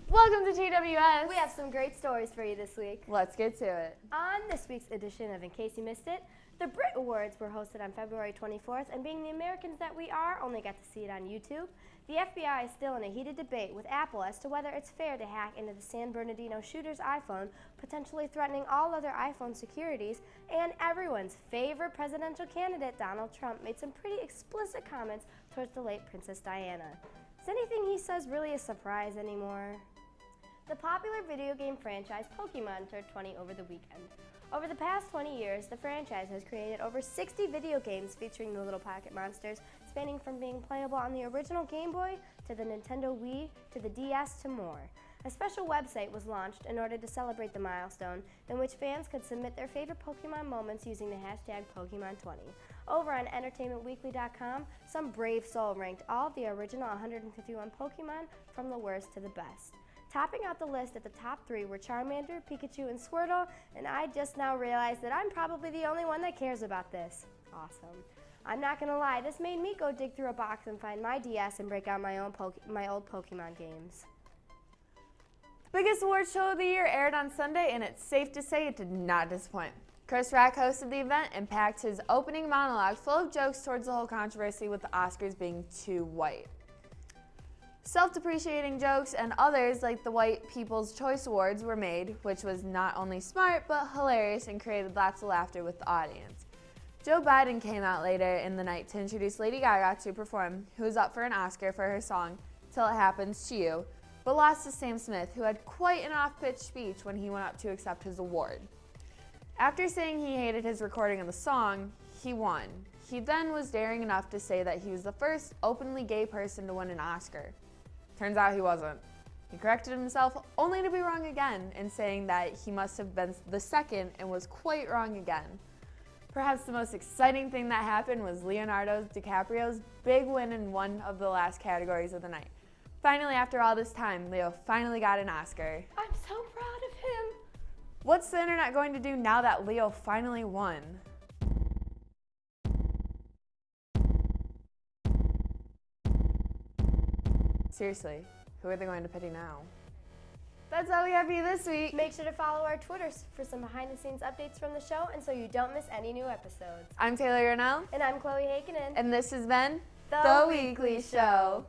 Welcome to TWS. We have some great stories for you this week. Let's get to it. On this week's edition of In Case You Missed It, the Brit Awards were hosted on February 24th, and being the Americans that we are, only got to see it on YouTube. The FBI is still in a heated debate with Apple as to whether it's fair to hack into the San Bernardino shooter's iPhone, potentially threatening all other iPhone securities, and everyone's favorite presidential candidate, Donald Trump, made some pretty explicit comments towards the late Princess Diana. Is anything he says really a surprise anymore? The popular video game franchise Pokemon turned 20 over the weekend. Over the past 20 years, the franchise has created over 60 video games featuring the little pocket monsters, spanning from being playable on the original Game Boy to the Nintendo Wii to the DS to more. A special website was launched in order to celebrate the milestone, in which fans could submit their favorite Pokemon moments using the hashtag Pokemon20. Over on EntertainmentWeekly.com, some brave soul ranked all of the original 151 Pokemon from the worst to the best. Topping out the list at the top 3 were Charmander, Pikachu, and Squirtle, and I just now realized that I'm probably the only one that cares about this. Awesome. I'm not gonna lie, this made me go dig through a box and find my DS and break out my old Pokemon games. Biggest award show of the year aired on Sunday, and it's safe to say it did not disappoint. Chris Rock hosted the event and packed his opening monologue full of jokes towards the whole controversy with the Oscars being too white. Self-depreciating jokes and others like the White People's Choice Awards were made, which was not only smart but hilarious and created lots of laughter with the audience. Joe Biden came out later in the night to introduce Lady Gaga to perform, who was up for an Oscar for her song Till It Happens to You, but lost to Sam Smith, who had quite an off-pitch speech when he went up to accept his award. After saying he hated his recording of the song, he won. He then was daring enough to say that he was the first openly gay person to win an Oscar. Turns out he wasn't. He corrected himself only to be wrong again in saying that he must have been the second and was quite wrong again. Perhaps the most exciting thing that happened was Leonardo DiCaprio's big win in one of the last categories of the night. Finally, after all this time, Leo finally got an Oscar. I'm so proud of him. What's the internet going to do now that Leo finally won? Seriously, who are they going to pity now? That's all we have for you this week. Make sure to follow our Twitters for some behind-the-scenes updates from the show and so you don't miss any new episodes. I'm Taylor Yarnell. And I'm Chloe Hakenin. And this has been The Weekly Show.